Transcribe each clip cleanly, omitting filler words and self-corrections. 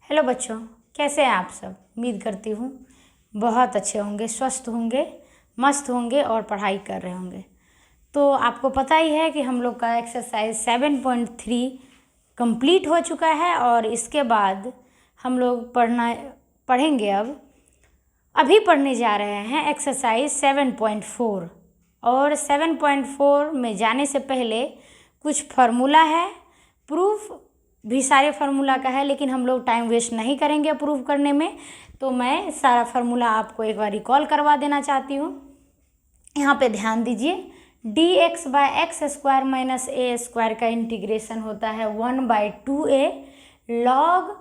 Hello बच्चों, कैसे हैं आप सब। उम्मीद करती हूँ बहुत अच्छे होंगे, स्वस्थ होंगे, मस्त होंगे और पढ़ाई कर रहे होंगे। तो आपको पता ही है कि हम लोग का एक्सरसाइज 7.3 कंप्लीट हो चुका है और इसके बाद हम लोग पढ़ेंगे। अभी पढ़ने जा रहे हैं एक्सरसाइज 7.4। और 7.4 में जाने से पहले कुछ फार्मूला है, प्रूफ भी सारे फार्मूला का है, लेकिन हम लोग टाइम वेस्ट नहीं करेंगे प्रूफ करने में। तो मैं सारा फार्मूला आपको एक बार रिकॉल करवा देना चाहती हूँ। यहाँ पे ध्यान दीजिए, dx/x² माइनस ए स्क्वायर का इंटीग्रेशन होता है 1/2a log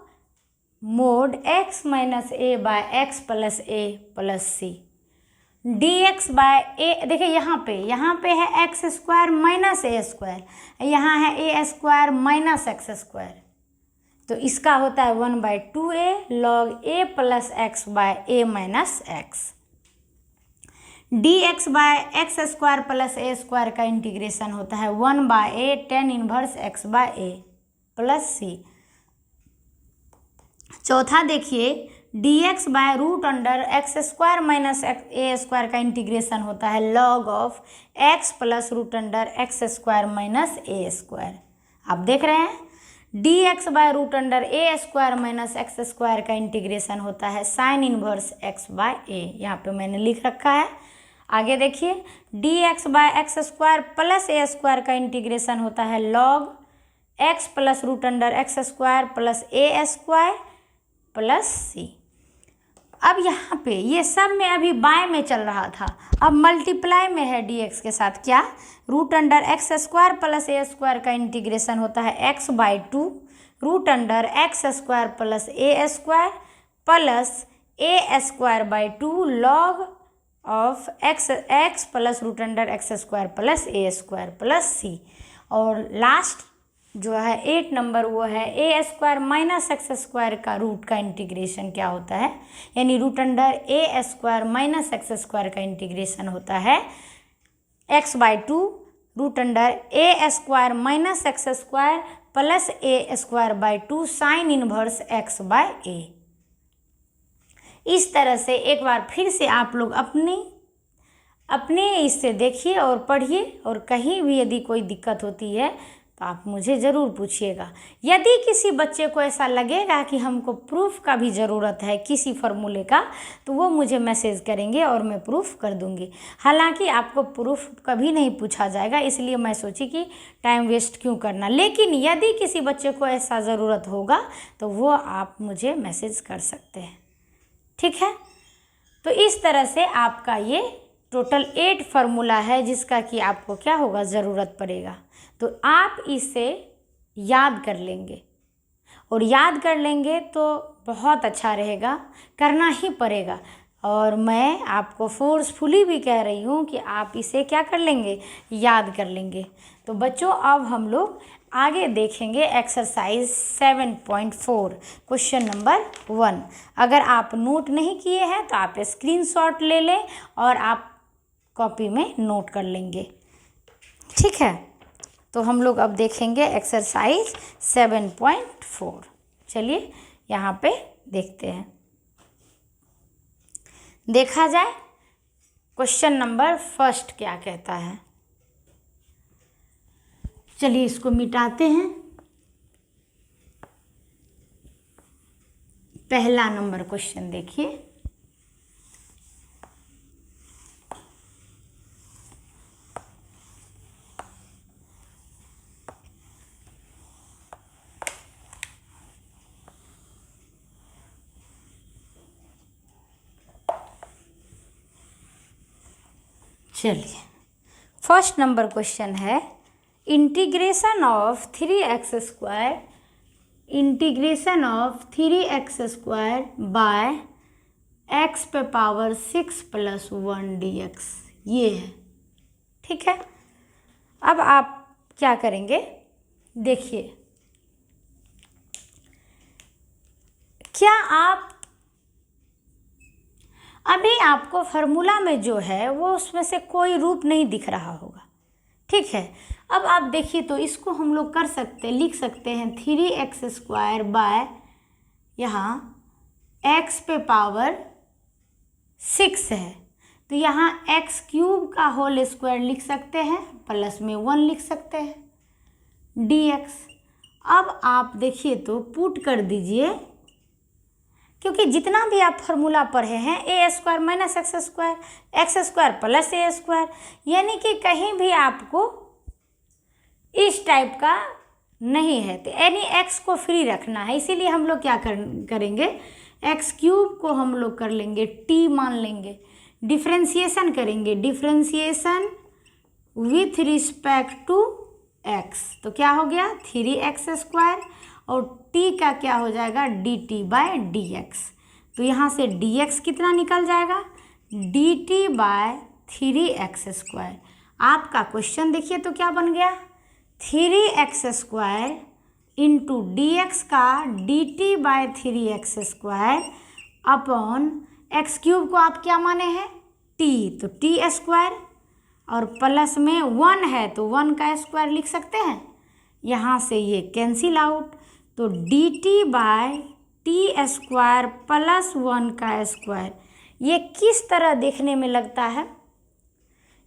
mod x minus a by x plus a plus c. dx/a देखिए यहाँ पे है x² माइनस ए स्क्वायर, यहाँ है a² माइनस x²। तो इसका होता है 1/2a log a plus x by a minus x. dx/x² plus a square का इंटीग्रेशन होता है 1/a tan inverse x by a plus c. चौथा देखिए, dx/√x² माइनस ए स्क्वायर का इंटीग्रेशन होता है log of x plus √x² minus a square. आप देख रहे हैं, dx/√a² माइनस x² का इंटीग्रेशन होता है sine inverse x by a. यहाँ पे मैंने लिख रखा है। आगे देखिए, dx/x² प्लस ए स्क्वायर का इंटीग्रेशन होता है log x plus √x² plus a square plus c. अब यहाँ पे ये सब में अभी बाय में चल रहा था, अब मल्टीप्लाई में है dx के साथ। क्या? √x² प्लस ए स्क्वायर का इंटीग्रेशन होता है x/2 √x² plus a square plus a²/2 log of x plus √x² plus a square plus c. और लास्ट जो है 8 नंबर, वो है a² माइनस x² का रूट का इंटीग्रेशन क्या होता है, यानी √a² माइनस x² का इंटीग्रेशन होता है x/2 √a² minus x² plus a²/2 sine inverse x by a. इस तरह से एक बार फिर से आप लोग अपने इससे देखिए और पढ़िए, और कहीं भी यदि कोई दिक्कत होती है तो आप मुझे ज़रूर पूछिएगा। यदि किसी बच्चे को ऐसा लगेगा कि हमको प्रूफ का भी ज़रूरत है किसी फार्मूले का, तो वो मुझे मैसेज करेंगे और मैं प्रूफ कर दूंगी। हालांकि आपको प्रूफ कभी नहीं पूछा जाएगा, इसलिए मैं सोची कि टाइम वेस्ट क्यों करना। लेकिन यदि किसी बच्चे को ऐसा ज़रूरत होगा तो वो आप मुझे मैसेज कर सकते हैं, ठीक है। तो इस तरह से आपका ये टोटल 8 फार्मूला है जिसका कि आपको क्या होगा, ज़रूरत पड़ेगा। तो आप इसे याद कर लेंगे, और याद कर लेंगे तो बहुत अच्छा रहेगा, करना ही पड़ेगा। और मैं आपको फोर्सफुली भी कह रही हूँ कि आप इसे क्या कर लेंगे, याद कर लेंगे। तो बच्चों, अब हम लोग आगे देखेंगे एक्सरसाइज 7.4 क्वेश्चन नंबर 1। अगर आप नोट नहीं किए हैं तो आप स्क्रीनशॉट ले लें और आप कॉपी में नोट कर लेंगे, ठीक है। तो हम लोग अब देखेंगे एक्सरसाइज 7.4। चलिए यहाँ पे देखते हैं। देखा जाए क्वेश्चन नंबर फर्स्ट क्या कहता है। चलिए इसको मिटाते हैं। पहला नंबर क्वेश्चन देखिए, चलिए फर्स्ट नंबर क्वेश्चन है, integration of 3x² by x पे पावर 6 + 1 dx, ये है, ठीक है। अब आप क्या करेंगे, देखिए, क्या आप अभी आपको फार्मूला में जो है वो उसमें से कोई रूप नहीं दिख रहा होगा, ठीक है। अब आप देखिए, तो इसको हम लोग कर सकते, लिख सकते हैं 3x² बाय यहाँ x पे पावर 6 है, तो यहाँ x क्यूब का होल स्क्वायर लिख सकते हैं, प्लस में 1 लिख सकते हैं dx। अब आप देखिए तो पुट कर दीजिए, क्योंकि जितना भी आप फॉर्मूला पढ़े हैं a square minus x square plus a square, यानी कि कहीं भी आपको इस टाइप का नहीं है, तो यानी एक्स को फ्री रखना है। इसीलिए हम लोग क्या करेंगे, एक्स क्यूब को हम लोग कर लेंगे टी मान लेंगे, डिफ्रेंसिएशन करेंगे, differentiation with respect to x, तो क्या हो गया 3x स्क्वायर, और t का क्या हो जाएगा dt बाय dx। तो यहाँ से dx कितना निकल जाएगा dt बाय 3x स्क्वायर। आपका क्वेश्चन देखिए तो क्या बन गया 3x स्क्वायर इंटू dx का dt by 3x square upon x cube को आप क्या माने हैं t, तो t स्क्वायर, और प्लस में 1 है तो 1 का स्क्वायर लिख सकते हैं। यहाँ से ये कैंसिल आउट, तो dt by t square plus 1 का स्क्वायर। ये किस तरह देखने में लगता है,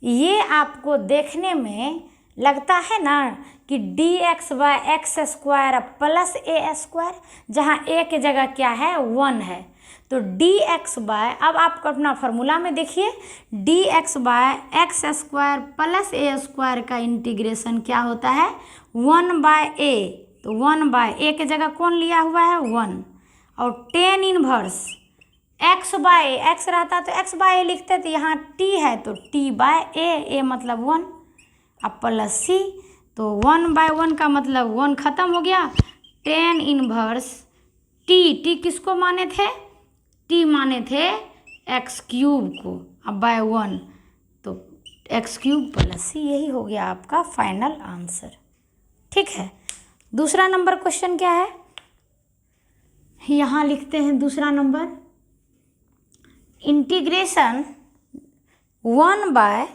ये आपको देखने में लगता है ना कि dx by x square plus a square, जहाँ ए के जगह क्या है 1 है, तो dx बाय, अब आपको अपना फार्मूला में देखिए dx by x square plus a square का इंटीग्रेशन क्या होता है 1 बाय ए, तो 1 बाय ए के जगह कौन लिया हुआ है 1, और tan inverse x by x रहता तो x बाय ए लिखते, तो यहाँ t है तो t बाय ए मतलब 1, अब प्लस c, तो 1 बाय 1 का मतलब 1 खत्म हो गया, tan इनवर्स t किसको माने थे t माने थे एक्स क्यूब को, अब बाय 1 तो एक्स क्यूब प्लस सी, यही हो गया आपका फाइनल आंसर। ठीक है, दूसरा नंबर क्वेश्चन क्या है, यहाँ लिखते हैं दूसरा number, integration 1 by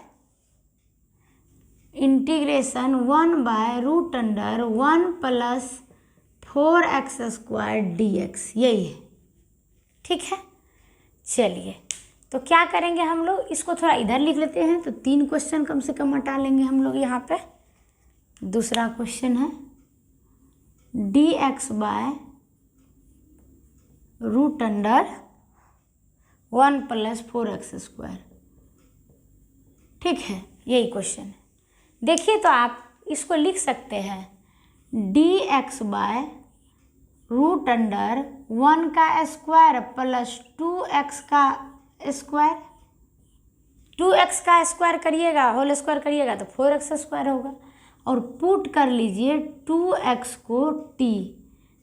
root under 1 plus 4x square dx, यही है। ठीक है, चलिए तो क्या करेंगे हम लोग, इसको थोड़ा इधर लिख लेते हैं, तो 3 क्वेश्चन कम से कम हटा लेंगे हम लोग यहाँ पे। दूसरा क्वेश्चन है dx by root under 1 plus 4x square. ठीक है, यही क्वेश्चन है। देखिए तो आप इसको लिख सकते हैं dx बाय रूट अंडर 1 का स्क्वायर प्लस 2x का स्क्वायर, 2x का स्क्वायर करिएगा होल स्क्वायर करिएगा तो 4x स्क्वायर होगा, और पुट कर लीजिए 2x को t,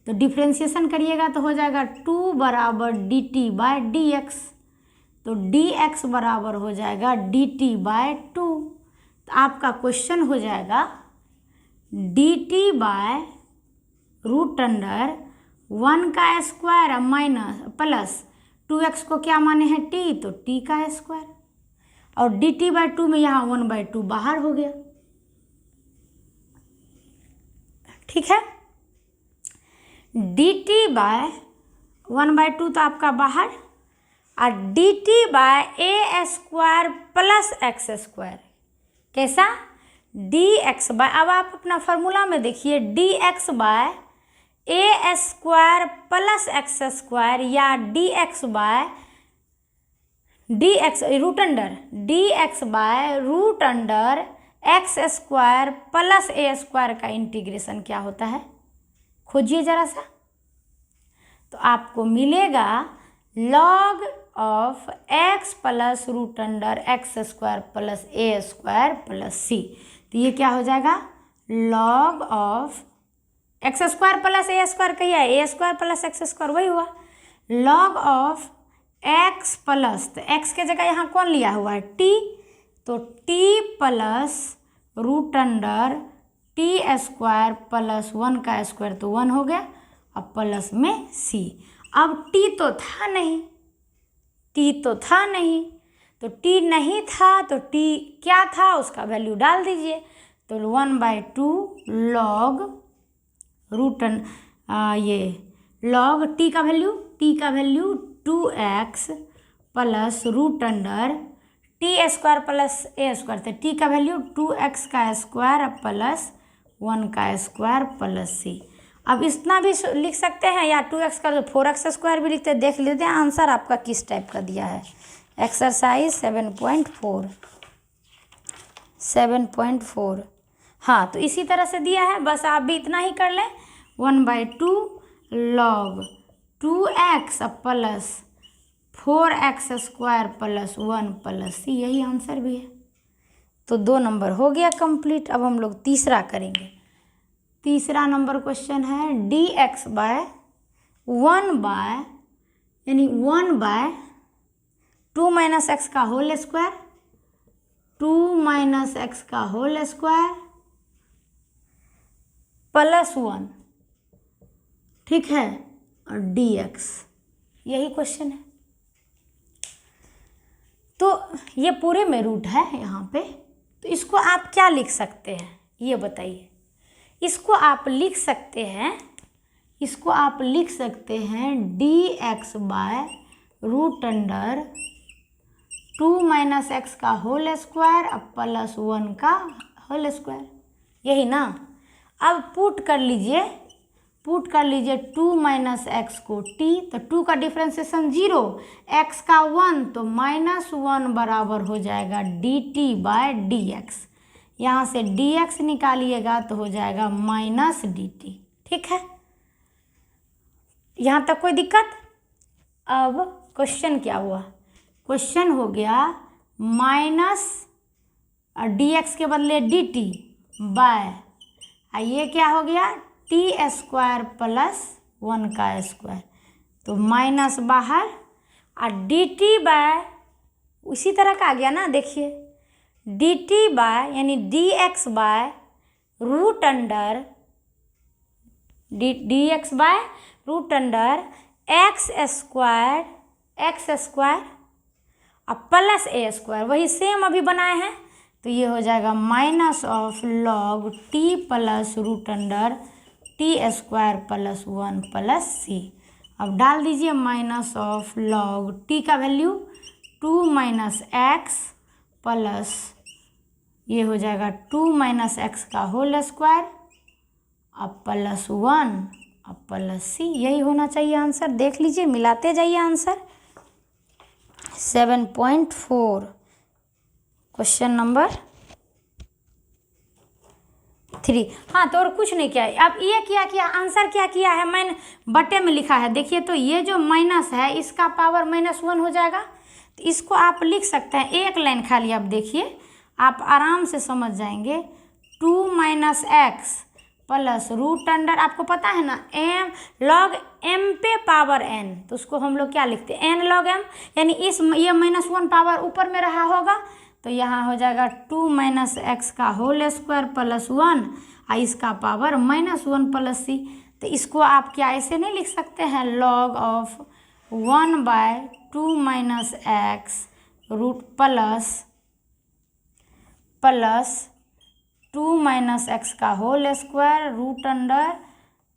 तो डिफ्रेंशिएशन करिएगा तो हो जाएगा 2 बराबर dt बाय dx, तो dx बराबर हो जाएगा dt बाय 2। तो आपका क्वेश्चन हो जाएगा dt बाय रूट अंडर 1 का स्क्वायर माइनस प्लस 2x को क्या माने हैं t, तो t का स्क्वायर, और dt बाय 2 में यहाँ 1 बाय 2 बाहर हो गया। ठीक है, dt बाय 1 बाय 2 तो आपका बाहर, और dt by a square plus x square, कैसा dx बाय, अब आप अपना फार्मूला में देखिए dx by a square plus x square, या dx by dx by root under x square plus a square का इंटीग्रेशन क्या होता है, खोजिए जरा सा, तो आपको मिलेगा log of x plus root under x square plus a square plus c. तो ये क्या हो जाएगा log of x square plus a square, कहिए a square plus x square, वही हुआ log ऑफ एक्स प्लस, तो एक्स के जगह यहाँ कौन लिया हुआ है t, तो t plus root under t square plus 1 का स्क्वायर, तो 1 हो गया, अब प्लस में c। अब t तो था नहीं, तो t नहीं था तो t क्या था उसका वैल्यू डाल दीजिए, तो 1 बाय 2 लॉग रूट ये लॉग टी का value 2x plus root under t square plus a square, तो टी का वैल्यू 2x का स्क्वायर प्लस 1 का स्क्वायर प्लस सी। अब इतना भी लिख सकते हैं या 2x का 4x स्क्वायर भी लिखते हैं। देख लेते हैं आंसर आपका किस टाइप का दिया है। एक्सरसाइज 7.4। हाँ, तो इसी तरह से दिया है, बस आप भी इतना ही कर लें। 1/2 log 2x plus 4x square plus 1 plus c, यही आंसर भी है। तो 2 नंबर हो गया कंप्लीट। अब हम लोग तीसरा करेंगे। तीसरा नंबर क्वेश्चन है dx बाय 1/2 माइनस एक्स का होल स्क्वायर, 2 माइनस एक्स का होल स्क्वायर प्लस 1, ठीक है, और dx, यही क्वेश्चन है। तो ये पूरे में रूट है यहाँ पे, तो इसको आप क्या लिख सकते हैं ये बताइए। इसको आप लिख सकते हैं dx by root under 2 minus x का होल स्क्वायर प्लस 1 का होल स्क्वायर, यही ना। अब पुट कर लीजिए 2 माइनस एक्स को t, तो 2 का डिफ्रेंसिएशन 0, x का 1, तो -1 बराबर हो जाएगा dt बाय dx। यहाँ से dx निकालिएगा तो हो जाएगा -dt, ठीक है। यहाँ तक कोई दिक्कत? अब क्वेश्चन क्या हुआ? क्वेश्चन हो गया माइनस dx के बदले dt बाय, ये क्या हो गया t स्क्वायर प्लस 1 का स्क्वायर, तो माइनस बाहर और dt बाय उसी तरह का आ गया ना। देखिए dt बाय यानी dx by root under dx by root under x square और प्लस ए स्क्वायर, वही सेम अभी बनाए हैं। तो ये हो जाएगा minus of log t plus root under t square plus 1 plus c. अब डाल दीजिए माइनस ऑफ लॉग टी का वैल्यू 2 माइनस एक्स प्लस, ये हो जाएगा 2 माइनस एक्स का होल स्क्वायर अब प्लस 1 अब प्लस सी, यही होना चाहिए आंसर। देख लीजिए, मिलाते जाइए आंसर। 7.4 question number 3। हाँ, तो और कुछ नहीं किया है। अब ये किया आंसर क्या किया है, मैंने बटे में लिखा है। देखिए तो ये जो माइनस है इसका पावर -1 हो जाएगा, तो इसको आप लिख सकते हैं एक लाइन खाली। आप देखिए, आप आराम से समझ जाएंगे। 2 minus x plus root under, आपको पता है ना m log m पे पावर n, तो उसको हम लोग क्या लिखते हैं n log m, यानी ये -1 पावर ऊपर में रहा होगा, तो यहाँ हो जाएगा 2 माइनस एक्स का होल स्क्वायर प्लस 1 और इसका पावर -1 प्लस सी। तो इसको आप क्या ऐसे नहीं लिख सकते हैं, log of 1/2 minus x root plus 2 minus x का होल स्क्वायर रूट अंडर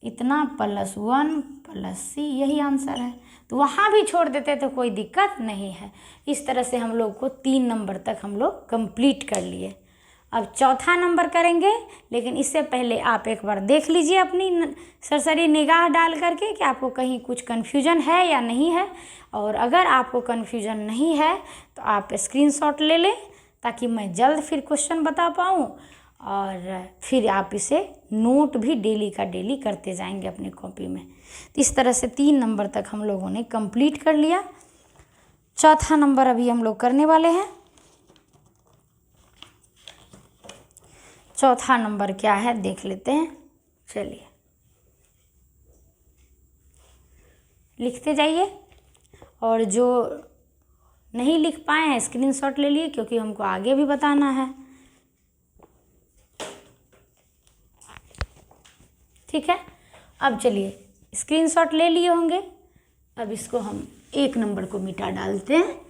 इतना प्लस 1 प्लस सी, यही आंसर है। तो वहाँ भी छोड़ देते तो कोई दिक्कत नहीं है। इस तरह से हम लोग को 3 नंबर तक हम लोग कंप्लीट कर लिए। अब चौथा नंबर करेंगे, लेकिन इससे पहले आप एक बार देख लीजिए अपनी सरसरी निगाह डाल करके कि आपको कहीं कुछ कन्फ्यूजन है या नहीं है। और अगर आपको कन्फ्यूजन नहीं है तो आप स्क्रीनशॉट ले लें, ताकि मैं जल्द फिर क्वेश्चन बता पाऊँ, और फिर आप इसे नोट भी डेली का डेली करते जाएंगे अपनी कॉपी में। तो इस तरह से 3 नंबर तक हम लोगों ने कंप्लीट कर लिया। चौथा नंबर अभी हम लोग करने वाले हैं। चौथा नंबर क्या है देख लेते हैं। चलिए लिखते जाइए, और जो नहीं लिख पाए हैं स्क्रीनशॉट ले लिए, क्योंकि हमको आगे भी बताना है। ठीक है, अब चलिए स्क्रीनशॉट ले लिए होंगे। अब इसको हम 1 नंबर को मिटा डालते हैं।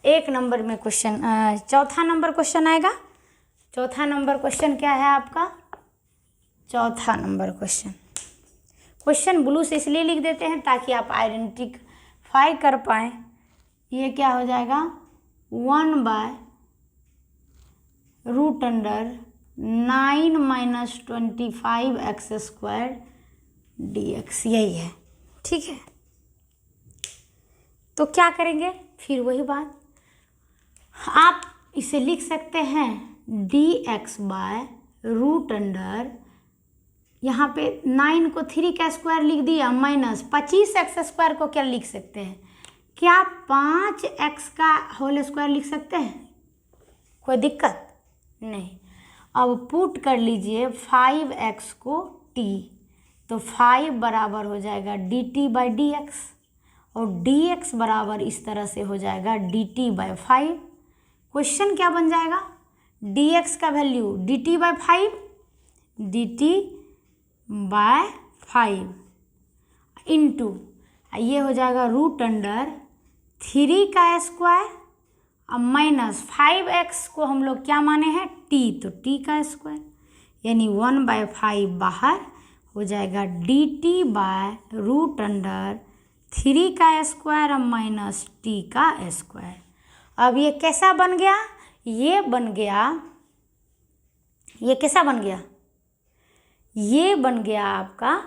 एक नंबर में क्वेश्चन, चौथा नंबर क्वेश्चन आएगा चौथा नंबर क्वेश्चन क्या है आपका? चौथा नंबर क्वेश्चन ब्लू से इसलिए लिख देते हैं ताकि आप आइडेंटिफाई कर पाएँ। ये क्या हो जाएगा? 1/√9 - 25x² dx, यही है। ठीक है, तो क्या करेंगे? फिर वही बात, आप इसे लिख सकते हैं dx/√, यहाँ पे 9 को 3 का स्क्वायर लिख दिया, माइनस 25x² को क्या लिख सकते हैं? क्या 5x का होल स्क्वायर लिख सकते हैं? कोई दिक्कत नहीं। अब पुट कर लीजिए 5x को t, तो 5 बराबर हो जाएगा dt/dx, और dx बराबर इस तरह से हो जाएगा dt/5। क्वेश्चन क्या बन जाएगा? dx का वैल्यू dt/5 इंटू ये हो जाएगा √3 का स्क्वायर, अब माइनस 5x को हम लोग क्या माने हैं? t, तो t का स्क्वायर, यानी 1/5 बाहर हो जाएगा dt/√3 का स्क्वायर माइनस t का स्क्वायर। अब ये कैसा बन गया? ये बन गया, ये कैसा बन गया? ये बन गया आपका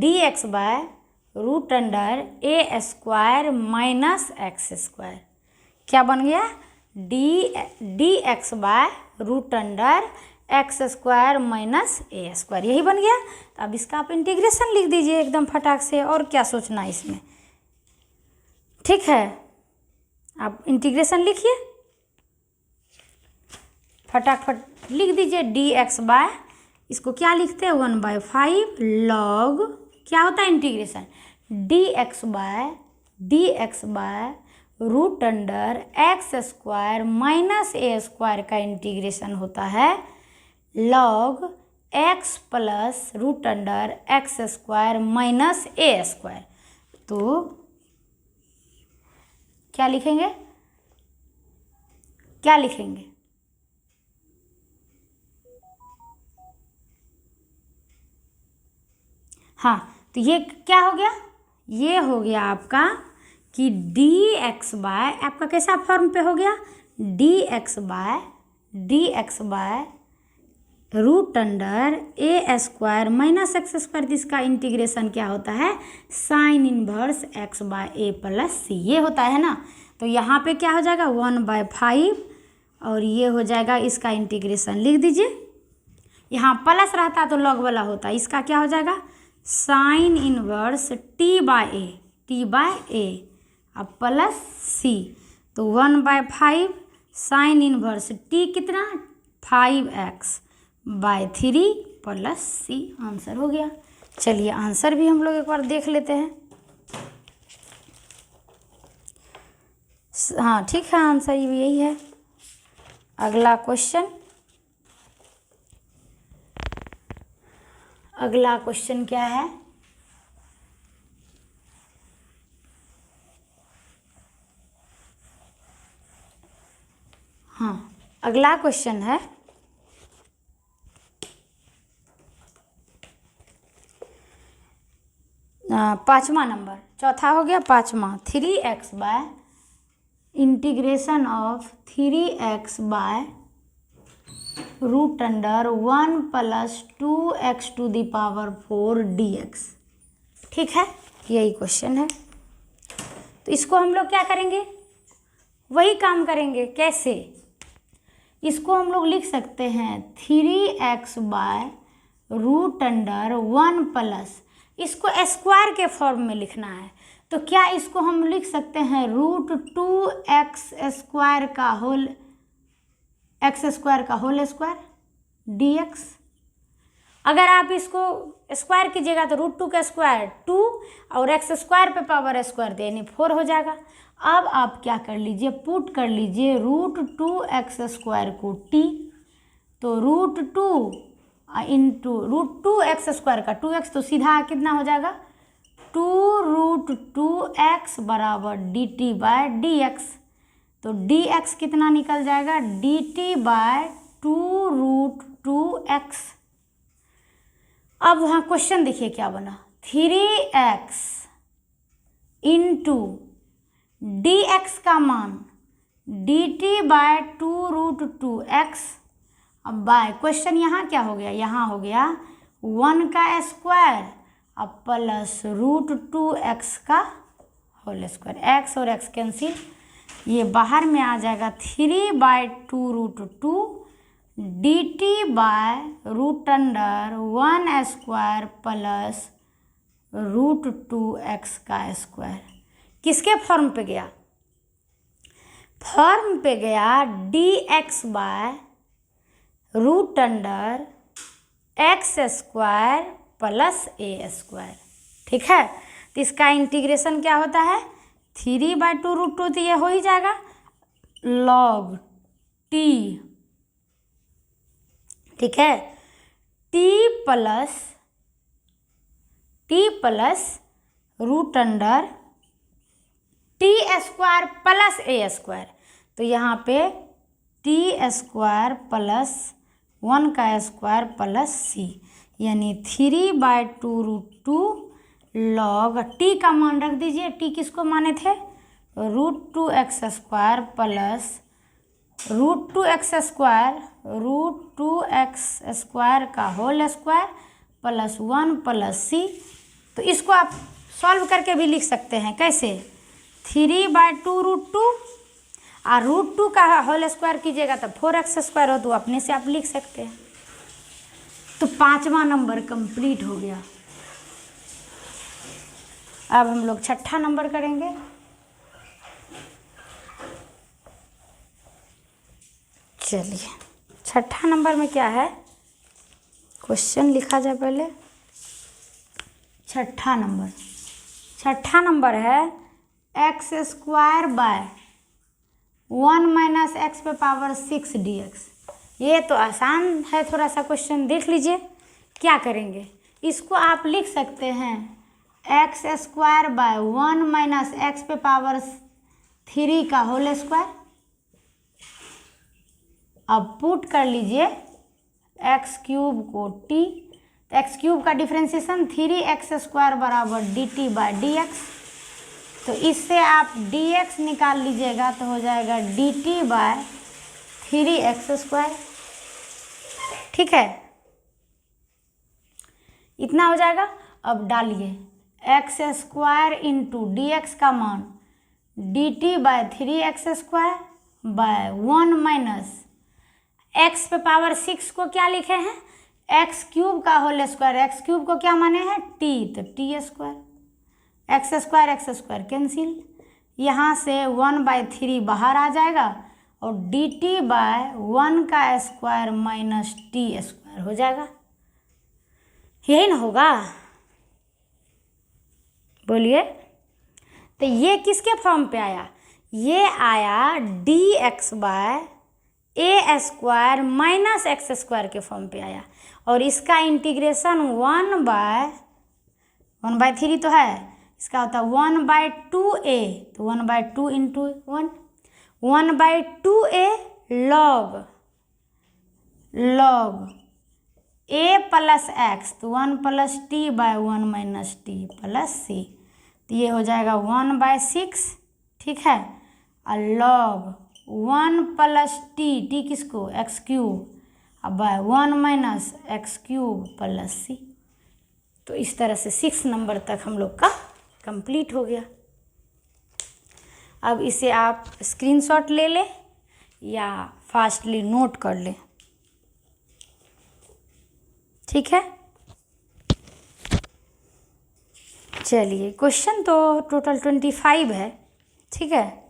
dx/√a² माइनस x²। क्या बन गया? dx/√x² माइनस a², यही बन गया। तो अब इसका आप इंटीग्रेशन लिख दीजिए एकदम फटाक से, और क्या सोचना है इसमें। ठीक है, आप इंटीग्रेशन लिखिए, फटाफट लिख दीजिए। dx/ इसको क्या लिखते हैं? 1/5 log, क्या होता है इंटीग्रेशन? dx/√x² माइनस a² का इंटीग्रेशन होता है log x + √x² minus a²। तो क्या लिखेंगे? क्या लिखेंगे? हाँ, तो ये क्या हो गया? ये हो गया आपका कि dx/ आपका कैसा फॉर्म पे हो गया? dx/√a² minus x²। इसका इंटीग्रेशन क्या होता है? sin इनवर्स x/a + c, ये होता है ना। तो यहाँ पे क्या हो जाएगा? 1/5, और ये हो जाएगा, इसका इंटीग्रेशन लिख दीजिए। यहाँ प्लस रहता तो लॉग वाला होता, इसका क्या हो जाएगा? साइन इनवर्स t/a अब प्लस c, तो 1/5 साइन इनवर्स t कितना? 5x/3 + c, आंसर हो गया। चलिए आंसर भी हम लोग एक बार देख लेते हैं। हाँ ठीक है, आंसर भी यही है। अगला क्वेश्चन क्या है? हाँ, अगला क्वेश्चन है 5वां नंबर, चौथा हो गया 5वां। 3x bye integration of 3x/√1 + 2x⁴ dx। ठीक है, यही क्वेश्चन है। तो इसको हम लोग क्या करेंगे? वही काम करेंगे। कैसे? इसको हम लोग लिख सकते हैं 3x/√1 प्लस, इसको स्क्वायर के फॉर्म में लिखना है, तो क्या इसको हम लिख सकते हैं √2x² का होल x² dx। अगर आप इसको स्क्वायर कीजिएगा तो √2 का स्क्वायर 2 और x² पे पावर स्क्वायर दे यानी 4 हो जाएगा। अब आप क्या कर लीजिए, पुट कर लीजिए √2x² को t, तो √2 इंटू √2x² का 2x, तो सीधा कितना हो जाएगा 2√2x = dt/dx। तो डी एक्स कितना निकल जाएगा, डी टी बाय 2√2x। अब वहाँ क्वेश्चन देखिए क्या बना, 3x इंटू डी एक्स का मान डी टी बाय 2√2x। अब बाय क्वेश्चन यहाँ क्या हो गया, यहाँ हो गया 1 का स्क्वायर अब प्लस √2x का होल स्क्वायर, x और x कैंसिल, ये बाहर में आ जाएगा 3/2√2 D T bye √1² plus √2x का स्क्वायर। किसके फॉर्म पे गया, फॉर्म पे गया d x bye √x² plus a²। ठीक है, तो इसका इंटीग्रेशन क्या होता है, 3/2√2 तो ये हो ही जाएगा log t। ठीक है, t plus √t² plus a²। तो यहाँ पे t² प्लस 1 का स्क्वायर प्लस c, यानी 3/2√2 log t का मान रख दीजिए, t किसको माने थे, √2x² प्लस √2x² का whole square plus 1 plus c। तो इसको आप सॉल्व करके भी लिख सकते हैं, कैसे, 3/2√2 और √2 का होल स्क्वायर कीजिएगा तो 4x² हो, तो अपने से आप लिख सकते हैं। तो 5वां नंबर कंप्लीट हो गया। अब हम लोग 6ठा नंबर करेंगे। चलिए 6ठा नंबर में क्या है, क्वेश्चन लिखा जाए पहले। 6ठा नंबर है x² बाय 1 - x⁻6 dx। ये तो आसान है, थोड़ा सा क्वेश्चन देख लीजिए क्या करेंगे। इसको आप लिख सकते हैं x² बाय 1 - x⁻3 का होल स्क्वायर। अब पुट कर लीजिए x³ को t, तो x³ का डिफ्रेंसिएशन 3x² बराबर dt बाय dx। तो इससे आप dx निकाल लीजिएगा तो हो जाएगा dt बाय 3x²। ठीक है, इतना हो जाएगा। अब डालिए x² इंटू dx का मान dt bye 3x² bye 1 - x⁻6 को क्या लिखे हैं, x³ का होल स्क्वायर, x³ को क्या माने हैं, t, तो t², x² कैंसिल, यहाँ से 1/3 बाहर आ जाएगा और dt बाय 1 का स्क्वायर माइनस t² हो जाएगा। यही ना होगा, बोलिए। तो ये किसके फॉर्म पे आया, ये आया dx bye a² minus x² के फॉर्म पे आया, और इसका इंटीग्रेशन 1/3 तो है, इसका होता है 1/2a, तो 1/2 into 1, 1/2a log a plus x, तो 1 plus t by 1 - t plus c, तो ये हो जाएगा 1/6। ठीक है, और log 1 प्लस t किसको, x³ अब बाय 1 - x³ प्लस c। तो इस तरह से 6 नंबर तक हम लोग का कंप्लीट हो गया। अब इसे आप स्क्रीनशॉट ले लें या फास्टली नोट कर लें। ठीक है, चलिए क्वेश्चन तो टोटल 25 है। ठीक है,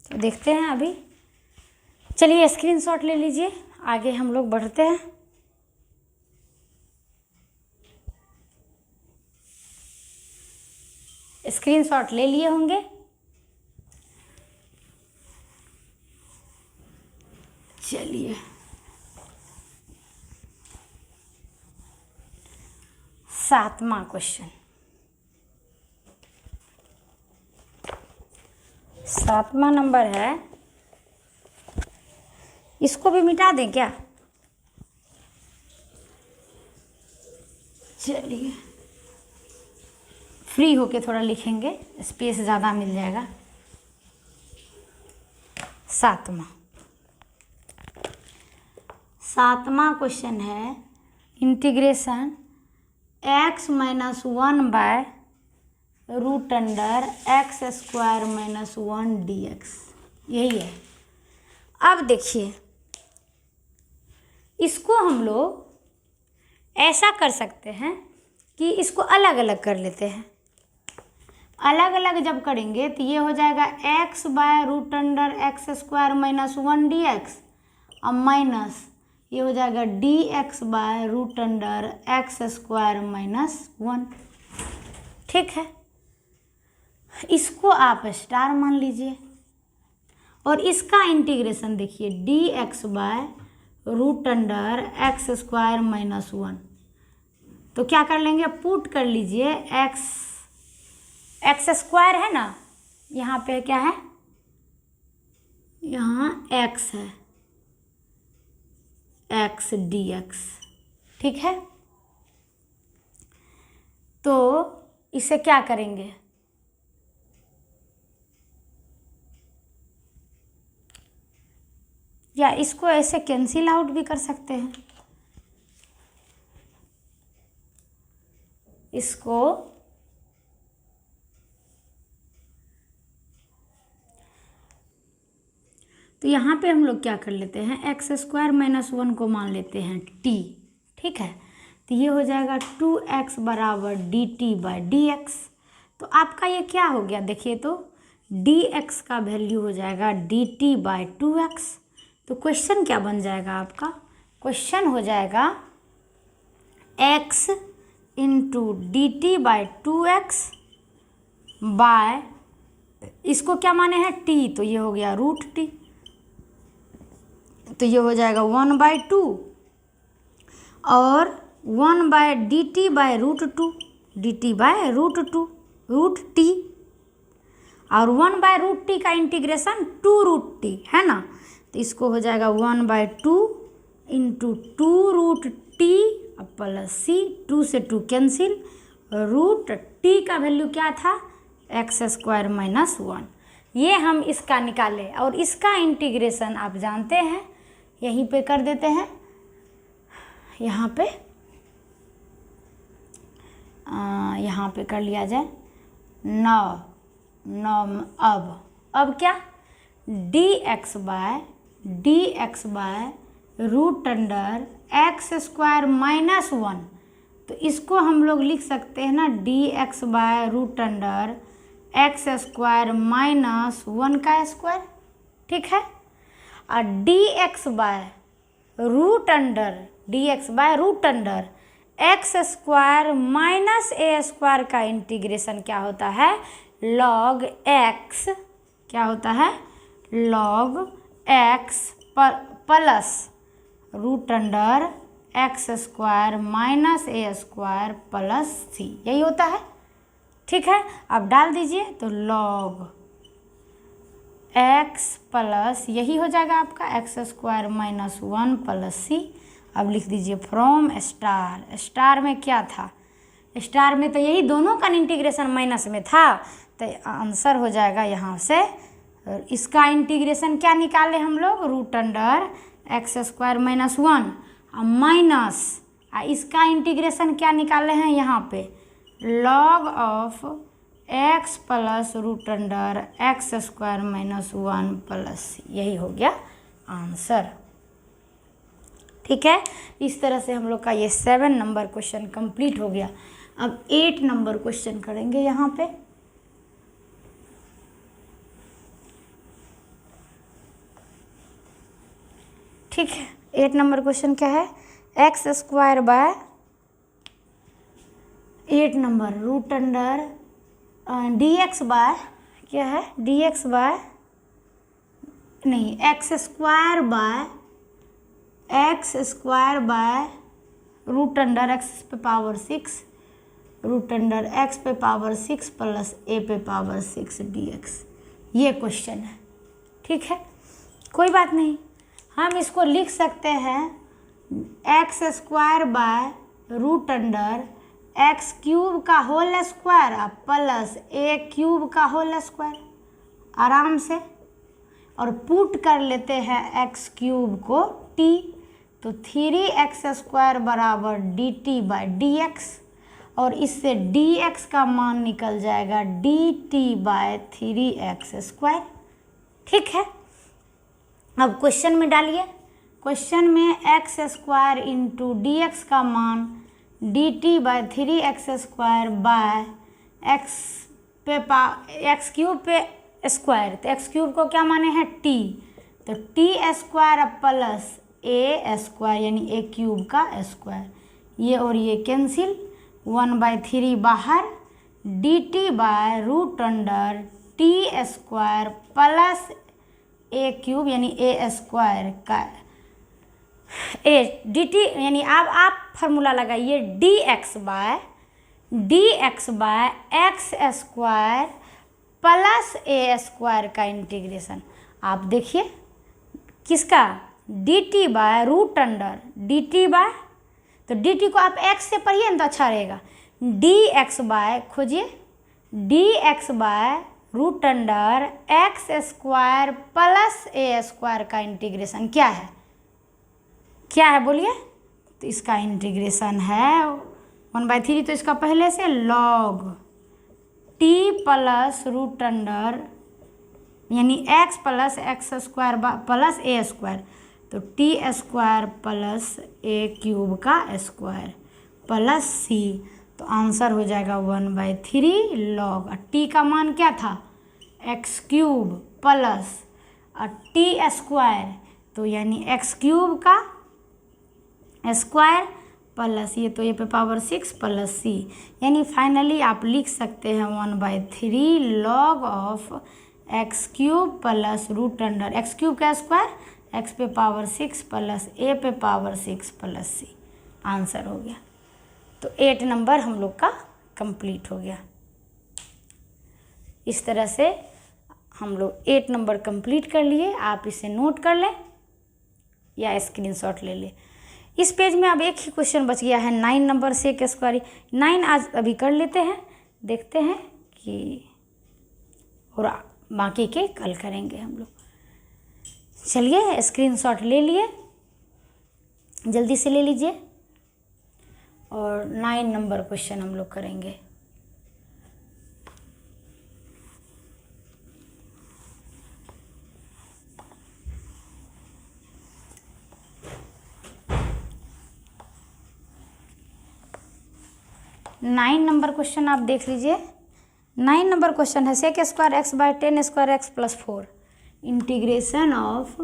तो देखते हैं अभी। चलिए स्क्रीनशॉट ले लीजिए, आगे हम लोग बढ़ते हैं। स्क्रीनशॉट ले लिए होंगे। चलिए 7वां क्वेश्चन, 7वां नंबर है, इसको भी मिटा दें क्या? चलिए फ्री होके थोड़ा लिखेंगे, स्पेस ज़्यादा मिल जाएगा। 7वां क्वेश्चन है integration x minus 1 by root under x square minus 1 dx, यही है। अब देखिए, इसको हम लोग ऐसा कर सकते हैं कि इसको अलग अलग कर लेते हैं। अलग अलग जब करेंगे तो ये हो जाएगा x by root under x square minus 1 dx, और माइनस ये हो जाएगा dx by root under x square minus 1। ठीक है, इसको आप स्टार मान लीजिए, और इसका इंटीग्रेशन देखिए dx by root under x square minus 1। तो क्या कर लेंगे, पुट कर लीजिए एक्स स्क्वायर है ना, यहाँ पे क्या है, यहाँ x है, x dx। ठीक है, तो इसे क्या करेंगे, या इसको ऐसे कैंसिल आउट भी कर सकते हैं। इसको तो यहाँ पे हम लोग क्या कर लेते हैं, एक्स स्क्वायर माइनस 1 को मान लेते हैं t। ठीक है, तो ये हो जाएगा 2x बराबर dt बाई dx। तो आपका ये क्या हो गया, देखिए तो dx का वैल्यू हो जाएगा dt बाई 2x। तो क्वेश्चन क्या बन जाएगा आपका, क्वेश्चन हो जाएगा x into d t by 2x by, इसको क्या माने हैं t, तो ये हो गया रूट t, तो ये हो जाएगा 1/2 और 1 d t by root 2, d t by root 2 root t, और 1/√t का इंटीग्रेशन 2√t है ना, तो इसको हो जाएगा 1/2 इंटू 2√t प्लस c, 2 से 2 कैंसिल, रूट t का वैल्यू क्या था, एक्स स्क्वायर माइनस 1। ये हम इसका निकाले, और इसका इंटीग्रेशन आप जानते हैं, यहीं पे कर देते हैं, यहाँ पे कर लिया जाए 9। अब क्या, dx by root under x square minus 1। तो इसको हम लोग लिख सकते हैं ना dx by root under x square minus 1 का स्क्वायर। ठीक है, और dx by root under x square minus a square का इंटीग्रेशन क्या होता है, लॉग एक्स, क्या होता है, log x plus root under x square minus a square plus c, यही होता है। ठीक है, अब डाल दीजिए तो लॉग एक्स प्लस, यही हो जाएगा आपका x square minus 1 plus c. अब लिख दीजिए फ्रॉम स्टार, स्टार में क्या था, स्टार में तो यही दोनों का इंटीग्रेशन माइनस में था, तो आंसर हो जाएगा यहाँ से, इसका इंटीग्रेशन क्या निकाले हम लोग, root under x square minus 1 और माइनस, इसका इंटीग्रेशन क्या निकाले हैं यहाँ पे, log of x plus root under x square minus 1 plus c, यही हो गया आंसर। ठीक है, इस तरह से हम लोग का ये 7 नंबर क्वेश्चन कंप्लीट हो गया। अब 8 नंबर क्वेश्चन करेंगे यहाँ पे। ठीक है, 8 नंबर क्वेश्चन क्या है, x square by 8 number root under dx by, क्या है, dx बाय नहीं, x square by root under x पे पावर 6 रूट अंडर एक्स पे पावर 6 प्लस ए पे पावर 6 dx। ये क्वेश्चन है। ठीक है, कोई बात नहीं, हम इसको लिख सकते हैं x square by root under x cube का whole square plus a cube का होल स्क्वायर, आराम से। और पुट कर लेते हैं एक्स क्यूब को टी, तो 3x स्क्वायर बराबर D t by D x, और इससे dx का मान निकल जाएगा dt बाय 3x स्क्वायर। ठीक है, अब क्वेश्चन में डालिए। क्वेश्चन में x square into d x का मान dt by 3x square by x cube पे स्क्वायर, तो एक्स क्यूब को क्या माने हैं t, तो t square plus a square यानी ए क्यूब का स्क्वायर, ये और ये कैंसिल, 1/3 बाहर, dt by root under t square plus a cube यानी ए स्क्वायर का ए dt, यानी अब आप फार्मूला लगाइए dx by x square plus a square का इंटीग्रेशन। आप देखिए किसका, dt by root under dt by, तो dt को आप x से पढ़िए ना तो अच्छा रहेगा, dx बाय, खोजिए dx by root under x square plus a square का इंटीग्रेशन क्या है, क्या है बोलिए, तो इसका इंटीग्रेशन है 1/3, तो इसका पहले से log t plus root under यानी x plus x square plus a square, तो t square plus a cube का स्क्वायर प्लस सी, तो आंसर हो जाएगा 1/3 लॉग, टी का मान क्या था x cube plus T square, तो यानी एक्स क्यूब का स्क्वायर प्लस ये, तो ये पे पावर 6 प्लस सी, यानी फाइनली आप लिख सकते हैं 1/3 log of x cube plus root under x cube का स्क्वायर एक्स पे पावर 6 प्लस ए पे पावर 6 प्लस सी, आंसर हो गया। तो 8 नंबर हम लोग का कंप्लीट हो गया। इस तरह से हम लोग 8 नंबर कंप्लीट कर लिए। आप इसे नोट कर लें या स्क्रीनशॉट ले लें। इस पेज में अब एक ही क्वेश्चन बच गया है 9 नंबर से एक स्क्वायर, 9 आज अभी कर लेते हैं, देखते हैं कि, और बाकी के कल करेंगे हम लोग। चलिए स्क्रीनशॉट ले लिए, जल्दी से ले लीजिए, और 9 नंबर क्वेश्चन हम लोग करेंगे। नाइन नंबर क्वेश्चन आप देख लीजिए। 9 नंबर क्वेश्चन है sec square x by 10 square x plus 4, integration of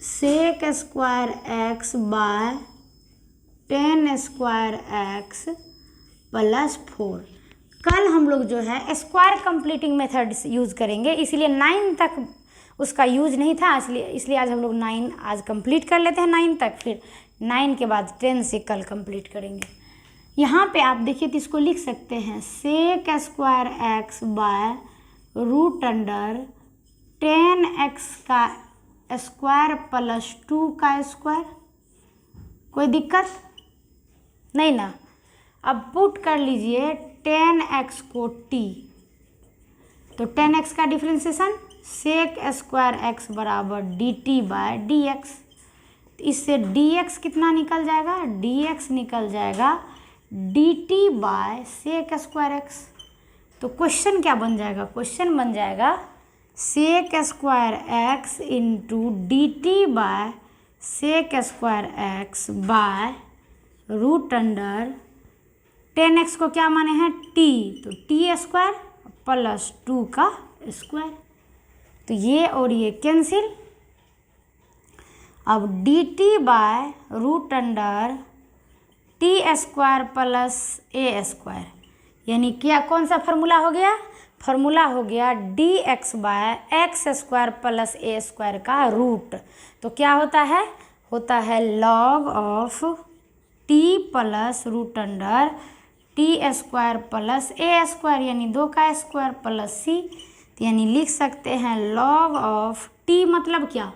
sec square x by 10 square x plus 4। कल हम लोग जो है स्क्वायर कंप्लीटिंग मेथड यूज़ करेंगे, इसलिए 9 तक उसका यूज नहीं था, इसलिए आज हम लोग 9 आज कंप्लीट कर लेते हैं 9 तक, फिर 9 के बाद 10 से कल कंप्लीट करेंगे। यहाँ पे आप देखिए तो इसको लिख सकते हैं sec square x by root under 10x का स्क्वायर प्लस 2 का स्क्वायर। कोई दिक्कत नहीं ना। अब पुट कर लीजिए 10x को t, तो 10x का डिफ्रेंसिएशन सेक स्क्वायर x बराबर dt बाय dx, इससे dx कितना निकल जाएगा, dx निकल जाएगा dt by sec square x. तो क्वेश्चन क्या बन जाएगा, क्वेश्चन बन जाएगा sec square x into dt by sec square x by root under 10x को क्या माने हैं t, तो t स्क्वायर प्लस 2 का स्क्वायर, तो ये और ये कैंसिल। अब dt by root under t square plus a square, यानी क्या कौन सा फार्मूला हो गया, फार्मूला हो गया d x by x square plus a square का रूट, तो क्या होता है log of t plus root under t square plus a square यानी 2 का स्क्वायर प्लस सी, तो यानी लिख सकते हैं log ऑफ t मतलब क्या,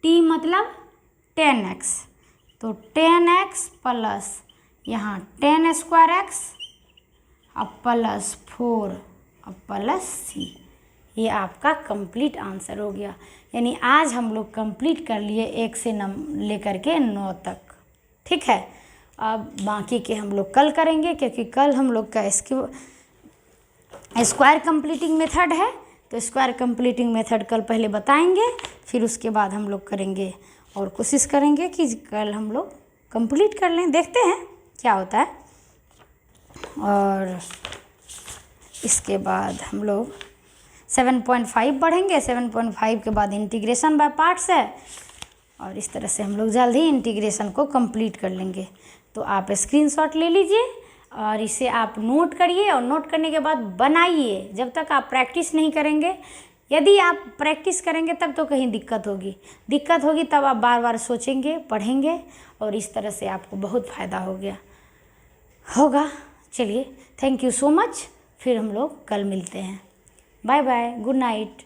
t मतलब 10x, तो 10x प्लस यहाँ 10 स्क्वायर x अब प्लस 4 अब प्लस c, ये आपका कंप्लीट आंसर हो गया। यानी आज हम लोग कंप्लीट कर लिए 1 से लेकर के 9 तक। ठीक है, अब बाकी के हम लोग कल करेंगे, क्योंकि कल हम लोग का स्क्वायर कंप्लीटिंग मेथड है, तो स्क्वायर कंप्लीटिंग मेथड कल पहले बताएंगे, फिर उसके बाद हम लोग करेंगे और कोशिश करेंगे कि कल हम लोग कंप्लीट कर लें, देखते हैं क्या होता है। और इसके बाद हम लोग 7.5 पढ़ेंगे, 7.5 के बाद इंटीग्रेशन बाय पार्ट्स है, और इस तरह से हम लोग जल्द ही इंटीग्रेशन को कंप्लीट कर लेंगे। तो आप स्क्रीनशॉट ले लीजिए और इसे आप नोट करिए, और नोट करने के बाद बनाइए। जब तक आप प्रैक्टिस नहीं करेंगे, यदि आप प्रैक्टिस करेंगे तब तो कहीं दिक्कत होगी, तब आप बार बार सोचेंगे, पढ़ेंगे, और इस तरह से आपको बहुत फ़ायदा होगा। चलिए, थैंक यू सो मच, फिर हम लोग कल मिलते हैं। Bye bye, good night.